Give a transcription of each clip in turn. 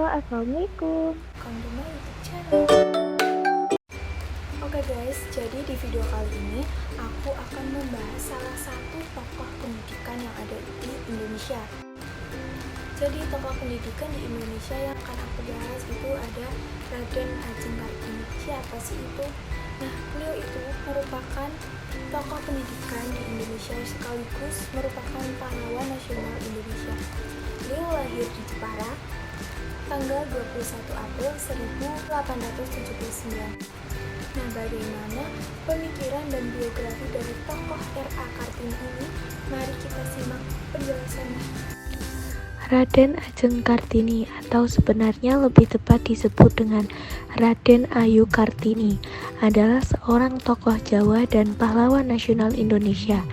Assalamualaikum. Welcome to my YouTube channel. Oke guys, jadi di video kali ini aku akan membahas salah satu tokoh pendidikan yang ada di Indonesia. Jadi tokoh pendidikan di Indonesia yang akan aku bahas itu ada Raden Ajeng Kartini. Siapa sih itu? Nah, beliau itu merupakan tokoh pendidikan di Indonesia sekaligus merupakan pahlawan nasional Indonesia. Beliau lahir di Jepara tanggal 21 April 1879. Nah, bagaimana pemikiran dan biografi dari tokoh R.A. Kartini ini? Mari kita simak penjelasannya. Raden Ajeng Kartini atau sebenarnya lebih tepat disebut dengan Raden Ayu Kartini adalah seorang tokoh Jawa dan pahlawan nasional Indonesia.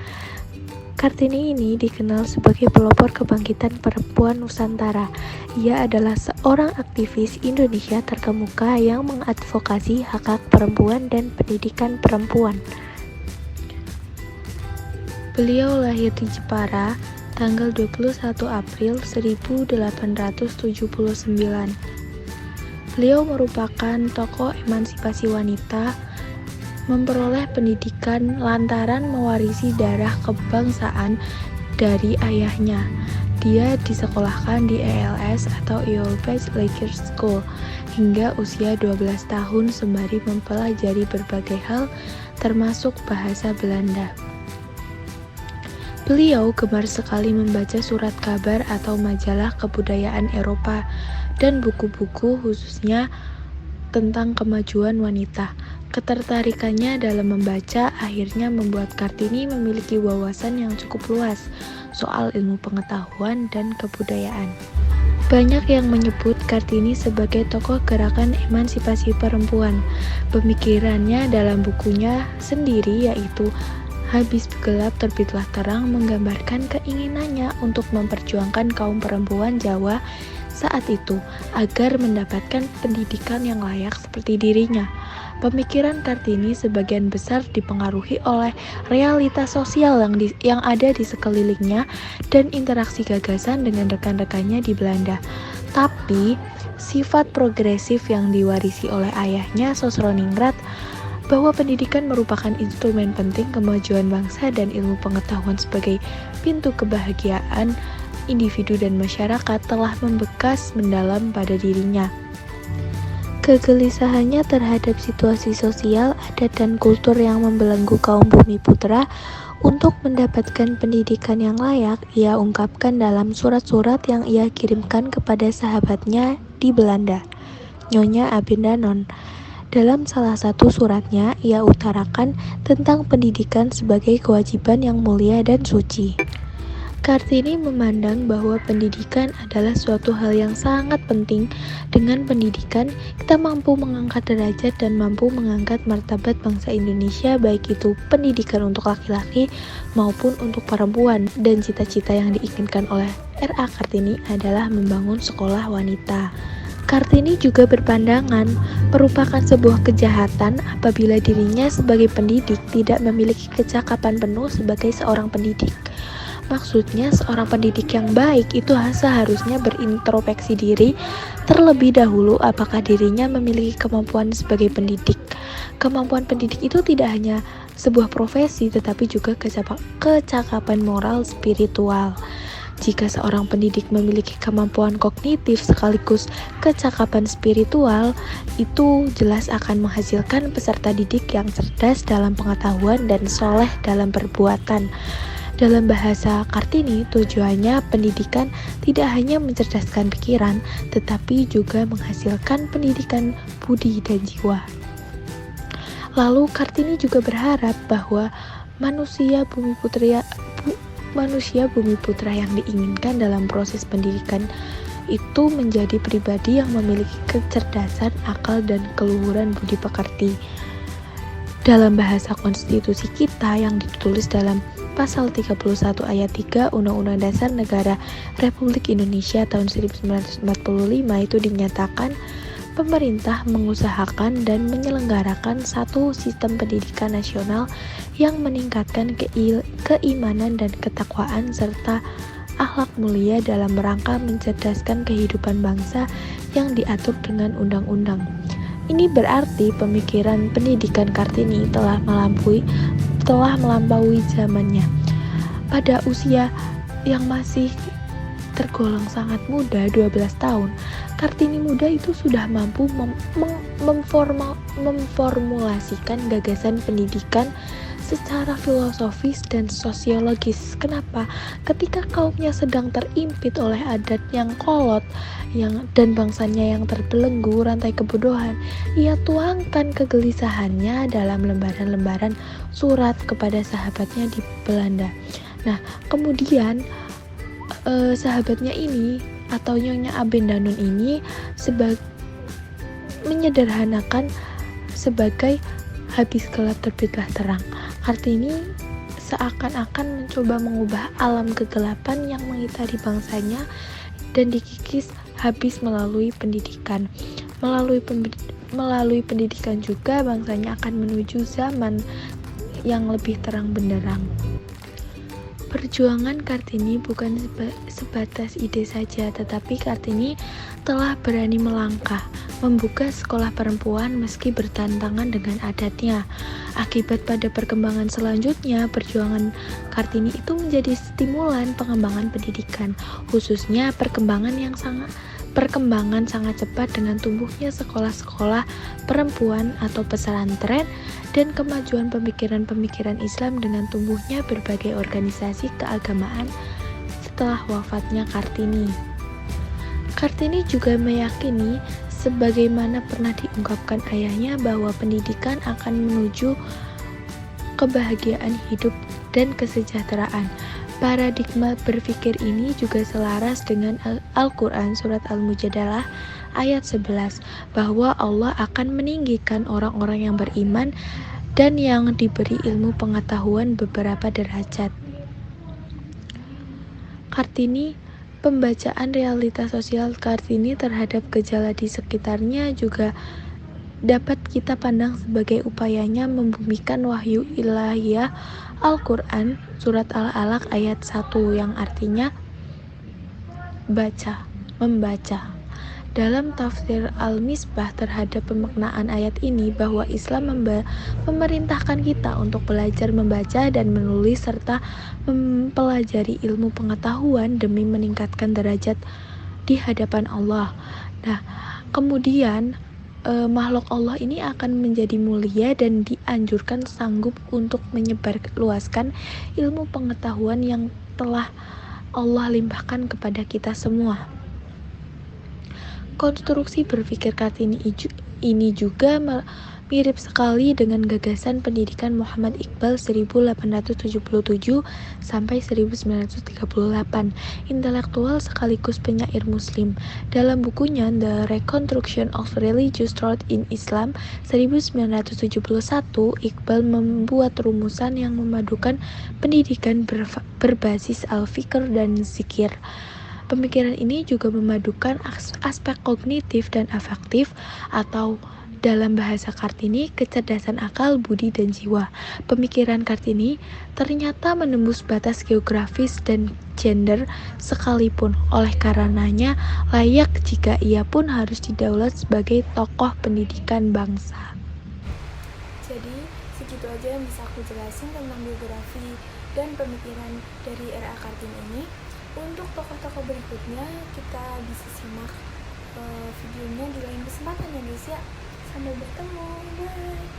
Kartini ini dikenal sebagai pelopor kebangkitan perempuan Nusantara. Ia adalah seorang aktivis Indonesia terkemuka yang mengadvokasi hak-hak perempuan dan pendidikan perempuan. Beliau lahir di Jepara tanggal 21 April 1879. Beliau merupakan tokoh emansipasi wanita, memperoleh pendidikan lantaran mewarisi darah kebangsaan dari ayahnya. Dia disekolahkan di ELS atau Eolbach Lager School hingga usia 12 tahun sembari mempelajari berbagai hal termasuk bahasa Belanda. Beliau gemar sekali membaca surat kabar atau majalah kebudayaan Eropa dan buku-buku khususnya tentang kemajuan wanita. Ketertarikannya dalam membaca akhirnya membuat Kartini memiliki wawasan yang cukup luas soal ilmu pengetahuan dan kebudayaan. Banyak yang menyebut Kartini sebagai tokoh gerakan emansipasi perempuan. Pemikirannya dalam bukunya sendiri yaitu Habis Gelap Terbitlah Terang menggambarkan keinginannya untuk memperjuangkan kaum perempuan Jawa saat itu agar mendapatkan pendidikan yang layak seperti dirinya. Pemikiran Kartini sebagian besar dipengaruhi oleh realitas sosial yang ada di sekelilingnya dan interaksi gagasan dengan rekan-rekannya di Belanda. Tapi, sifat progresif yang diwarisi oleh ayahnya Sosroningrat bahwa pendidikan merupakan instrumen penting kemajuan bangsa dan ilmu pengetahuan sebagai pintu kebahagiaan individu dan masyarakat telah membekas mendalam pada dirinya. Kegelisahannya terhadap situasi sosial, adat, dan kultur yang membelenggu kaum bumi putra untuk mendapatkan pendidikan yang layak, ia ungkapkan dalam surat-surat yang ia kirimkan kepada sahabatnya di Belanda, Nyonya Abendanon. Dalam salah satu suratnya, ia utarakan tentang pendidikan sebagai kewajiban yang mulia dan suci. Kartini memandang bahwa pendidikan adalah suatu hal yang sangat penting. Dengan pendidikan, kita mampu mengangkat derajat dan mampu mengangkat martabat bangsa Indonesia, baik itu pendidikan untuk laki-laki maupun untuk perempuan. Dan cita-cita yang diinginkan oleh R.A. Kartini adalah membangun sekolah wanita. Kartini juga berpandangan merupakan sebuah kejahatan apabila dirinya sebagai pendidik tidak memiliki kecakapan penuh sebagai seorang pendidik. Maksudnya, seorang pendidik yang baik itu seharusnya berintrospeksi diri terlebih dahulu apakah dirinya memiliki kemampuan sebagai pendidik. Kemampuan pendidik itu tidak hanya sebuah profesi tetapi juga kecakapan moral spiritual. Jika seorang pendidik memiliki kemampuan kognitif sekaligus kecakapan spiritual, itu jelas akan menghasilkan peserta didik yang cerdas dalam pengetahuan dan soleh dalam perbuatan. Dalam bahasa Kartini, tujuannya pendidikan tidak hanya mencerdaskan pikiran, tetapi juga menghasilkan pendidikan budi dan jiwa. Lalu Kartini juga berharap bahwa manusia bumi putra yang diinginkan dalam proses pendidikan itu menjadi pribadi yang memiliki kecerdasan, akal, dan keluhuran budi pekerti. Dalam bahasa konstitusi kita yang ditulis dalam Pasal 31 ayat 3 Undang-Undang Dasar Negara Republik Indonesia tahun 1945 itu dinyatakan pemerintah mengusahakan dan menyelenggarakan satu sistem pendidikan nasional yang meningkatkan keimanan dan ketakwaan serta akhlak mulia dalam rangka mencerdaskan kehidupan bangsa yang diatur dengan undang-undang. Ini berarti pemikiran pendidikan Kartini telah melampaui zamannya. Pada usia yang masih tergolong sangat muda, 12 tahun, Kartini muda itu sudah mampu memformulasikan gagasan pendidikan secara filosofis dan sosiologis. Kenapa? Ketika kaumnya sedang terimpit oleh adat yang kolot dan bangsanya yang terbelenggu rantai kebodohan, ia tuangkan kegelisahannya dalam lembaran-lembaran surat kepada sahabatnya di Belanda. Nah, kemudian sahabatnya ini atau Nyonya Abendanon ini menyederhanakan sebagai habis gelap terbitlah terang. Kartini seakan-akan mencoba mengubah alam kegelapan yang mengitari bangsanya dan dikikis habis melalui pendidikan. Melalui pendidikan juga bangsanya akan menuju zaman yang lebih terang benderang. Perjuangan Kartini bukan sebatas ide saja, tetapi Kartini telah berani melangkah, membuka sekolah perempuan meski bertentangan dengan adatnya. Akibat pada perkembangan selanjutnya, perjuangan Kartini itu menjadi stimulan pengembangan pendidikan, khususnya perkembangan sangat cepat dengan tumbuhnya sekolah-sekolah perempuan atau pesantren dan kemajuan pemikiran-pemikiran Islam dengan tumbuhnya berbagai organisasi keagamaan setelah wafatnya Kartini. Kartini juga meyakini, sebagaimana pernah diungkapkan ayahnya, bahwa pendidikan akan menuju kebahagiaan hidup dan kesejahteraan. Paradigma berpikir ini juga selaras dengan Al-Quran surat Al-Mujadalah ayat 11, bahwa Allah akan meninggikan orang-orang yang beriman dan yang diberi ilmu pengetahuan beberapa derajat. Kartini, pembacaan realitas sosial Kartini terhadap gejala di sekitarnya juga dapat kita pandang sebagai upayanya membumikan wahyu ilahiyah Al-Quran surat Al-Alaq ayat 1 yang artinya membaca. Dalam tafsir Al-Misbah terhadap pemaknaan ayat ini, bahwa Islam memerintahkan kita untuk belajar membaca dan menulis serta mempelajari ilmu pengetahuan demi meningkatkan derajat di hadapan Allah. Nah, kemudian makhluk Allah ini akan menjadi mulia dan dianjurkan sanggup untuk menyebarluaskan ilmu pengetahuan yang telah Allah limpahkan kepada kita semua. Konstruksi berpikir Kartini ini juga mirip sekali dengan gagasan pendidikan Muhammad Iqbal 1877 sampai 1938, intelektual sekaligus penyair muslim. Dalam bukunya The Reconstruction of Religious Thought in Islam 1971, Iqbal membuat rumusan yang memadukan pendidikan berbasis al-fikr dan zikir. Pemikiran ini juga memadukan aspek kognitif dan afektif, atau dalam bahasa Kartini, kecerdasan akal, budi, dan jiwa. Pemikiran Kartini ternyata menembus batas geografis dan gender sekalipun. Oleh karenanya, layak jika ia pun harus didaulat sebagai tokoh pendidikan bangsa. Jadi, segitu aja yang bisa aku jelasin tentang biografi dan pemikiran dari R.A. Kartini ini. Untuk tokoh-tokoh berikutnya, kita bisa simak videonya di lain kesempatan ya guys ya. Sampai bertemu, bye.